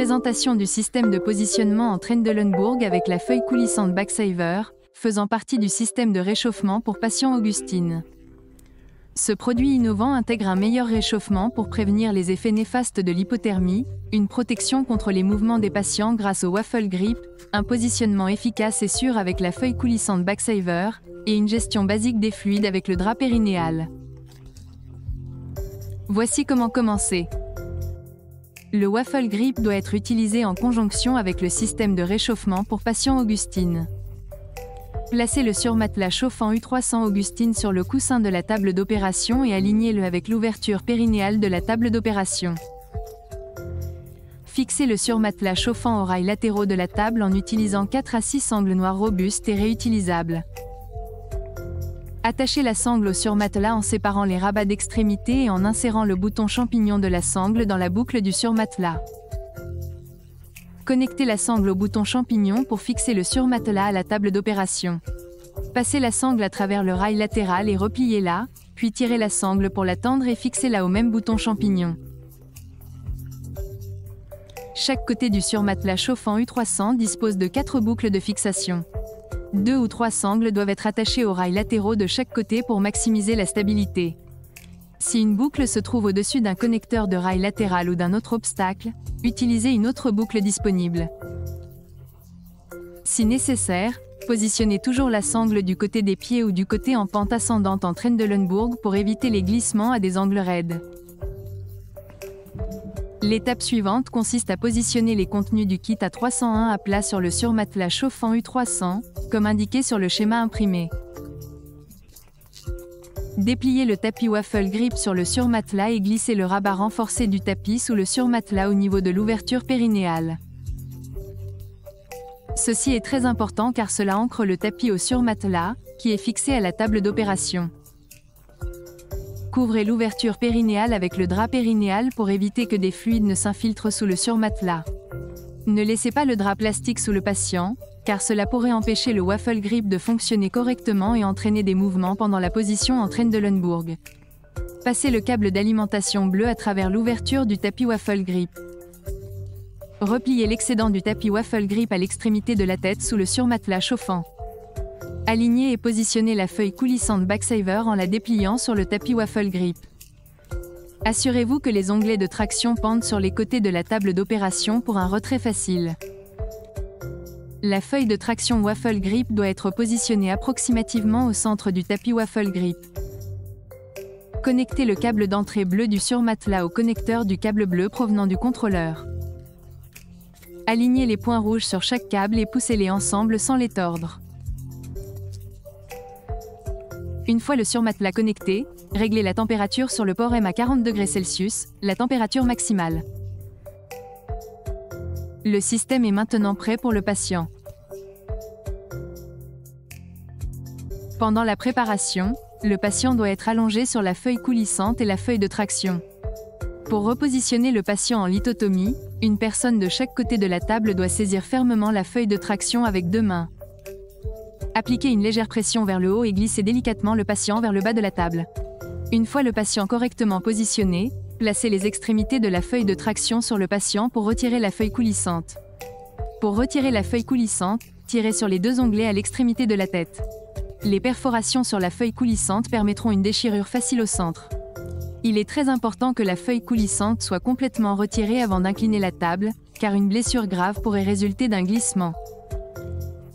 Présentation du système de positionnement en Trendelenburg avec la feuille coulissante Backsaver, faisant partie du système de réchauffement pour patients Augustine. Ce produit innovant intègre un meilleur réchauffement pour prévenir les effets néfastes de l'hypothermie, une protection contre les mouvements des patients grâce au waffle grip, un positionnement efficace et sûr avec la feuille coulissante Backsaver, et une gestion basique des fluides avec le drap périnéal. Voici comment commencer. Le waffle grip doit être utilisé en conjonction avec le système de réchauffement pour patients Augustine. Placez le surmatelas chauffant U300 Augustine sur le coussin de la table d'opération et alignez-le avec l'ouverture périnéale de la table d'opération. Fixez le surmatelas chauffant aux rails latéraux de la table en utilisant 4 à 6 sangles noires robustes et réutilisables. Attachez la sangle au surmatelas en séparant les rabats d'extrémité et en insérant le bouton champignon de la sangle dans la boucle du surmatelas. Connectez la sangle au bouton champignon pour fixer le surmatelas à la table d'opération. Passez la sangle à travers le rail latéral et repliez-la, puis tirez la sangle pour la tendre et fixez-la au même bouton champignon. Chaque côté du surmatelas chauffant U300 dispose de 4 boucles de fixation. 2 ou 3 sangles doivent être attachées aux rails latéraux de chaque côté pour maximiser la stabilité. Si une boucle se trouve au-dessus d'un connecteur de rail latéral ou d'un autre obstacle, utilisez une autre boucle disponible. Si nécessaire, positionnez toujours la sangle du côté des pieds ou du côté en pente ascendante en Trendelenburg pour éviter les glissements à des angles raides. L'étape suivante consiste à positionner les contenus du kit A301 à plat sur le surmatelas chauffant U300, comme indiqué sur le schéma imprimé. Dépliez le tapis waffle grip sur le surmatelas et glissez le rabat renforcé du tapis sous le surmatelas au niveau de l'ouverture périnéale. Ceci est très important car cela ancre le tapis au surmatelas, qui est fixé à la table d'opération. Couvrez l'ouverture périnéale avec le drap périnéal pour éviter que des fluides ne s'infiltrent sous le surmatelas. Ne laissez pas le drap plastique sous le patient, car cela pourrait empêcher le waffle grip de fonctionner correctement et entraîner des mouvements pendant la position en Trendelenburg. Passez le câble d'alimentation bleu à travers l'ouverture du tapis waffle grip. Repliez l'excédent du tapis waffle grip à l'extrémité de la tête sous le surmatelas chauffant. Alignez et positionnez la feuille coulissante Backsaver en la dépliant sur le tapis waffle grip. Assurez-vous que les onglets de traction pendent sur les côtés de la table d'opération pour un retrait facile. La feuille de traction waffle grip doit être positionnée approximativement au centre du tapis waffle grip. Connectez le câble d'entrée bleu du surmatelas au connecteur du câble bleu provenant du contrôleur. Alignez les points rouges sur chaque câble et poussez-les ensemble sans les tordre. Une fois le surmatelas connecté, réglez la température sur le port M à 40 degrés Celsius, la température maximale. Le système est maintenant prêt pour le patient. Pendant la préparation, le patient doit être allongé sur la feuille coulissante et la feuille de traction. Pour repositionner le patient en lithotomie, une personne de chaque côté de la table doit saisir fermement la feuille de traction avec 2 mains. Appliquez une légère pression vers le haut et glissez délicatement le patient vers le bas de la table. Une fois le patient correctement positionné, placez les extrémités de la feuille de traction sur le patient pour retirer la feuille coulissante. Pour retirer la feuille coulissante, tirez sur les 2 onglets à l'extrémité de la tête. Les perforations sur la feuille coulissante permettront une déchirure facile au centre. Il est très important que la feuille coulissante soit complètement retirée avant d'incliner la table, car une blessure grave pourrait résulter d'un glissement.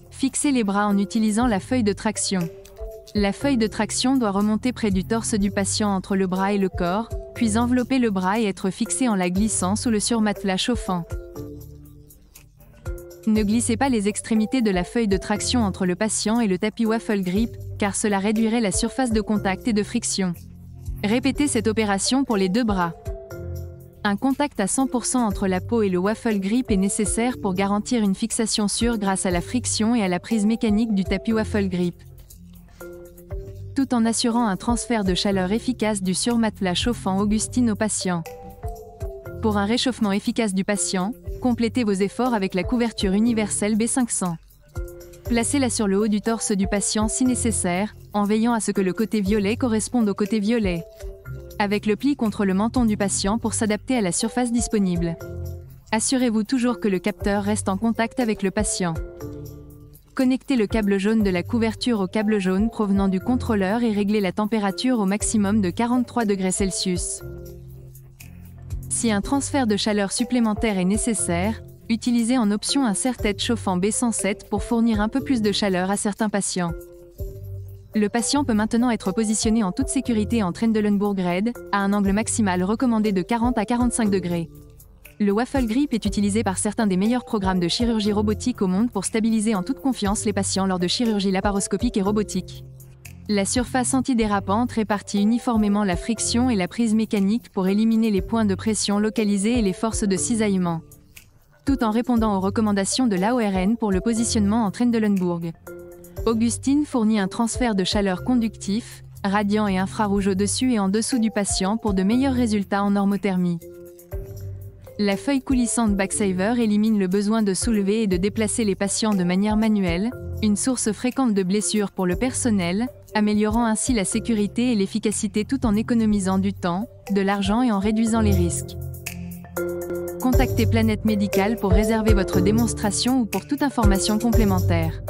Fixez les bras en utilisant la feuille de traction. La feuille de traction doit remonter près du torse du patient entre le bras et le corps, puis envelopper le bras et être fixée en la glissant sous le surmatelas chauffant. Ne glissez pas les extrémités de la feuille de traction entre le patient et le tapis waffle grip, car cela réduirait la surface de contact et de friction. Répétez cette opération pour les 2 bras. Un contact à 100% entre la peau et le waffle grip est nécessaire pour garantir une fixation sûre grâce à la friction et à la prise mécanique du tapis waffle grip. Tout en assurant un transfert de chaleur efficace du surmatelas chauffant Augustine au patient. Pour un réchauffement efficace du patient, complétez vos efforts avec la couverture universelle B500. Placez-la sur le haut du torse du patient si nécessaire, en veillant à ce que le côté violet corresponde au côté violet. Avec le pli contre le menton du patient pour s'adapter à la surface disponible. Assurez-vous toujours que le capteur reste en contact avec le patient. Connectez le câble jaune de la couverture au câble jaune provenant du contrôleur et réglez la température au maximum de 43 degrés Celsius. Si un transfert de chaleur supplémentaire est nécessaire, utilisez en option un serre-tête chauffant B107 pour fournir un peu plus de chaleur à certains patients. Le patient peut maintenant être positionné en toute sécurité en Trendelenburg Red, à un angle maximal recommandé de 40 à 45 degrés. Le Waffle Grip est utilisé par certains des meilleurs programmes de chirurgie robotique au monde pour stabiliser en toute confiance les patients lors de chirurgie laparoscopique et robotique. La surface antidérapante répartit uniformément la friction et la prise mécanique pour éliminer les points de pression localisés et les forces de cisaillement, tout en répondant aux recommandations de l'AORN pour le positionnement en Trendelenburg. Augustine fournit un transfert de chaleur conductif, radiant et infrarouge au-dessus et en dessous du patient pour de meilleurs résultats en normothermie. La feuille coulissante Backsaver élimine le besoin de soulever et de déplacer les patients de manière manuelle, une source fréquente de blessures pour le personnel, améliorant ainsi la sécurité et l'efficacité tout en économisant du temps, de l'argent et en réduisant les risques. Contactez Planète Médicale pour réserver votre démonstration ou pour toute information complémentaire.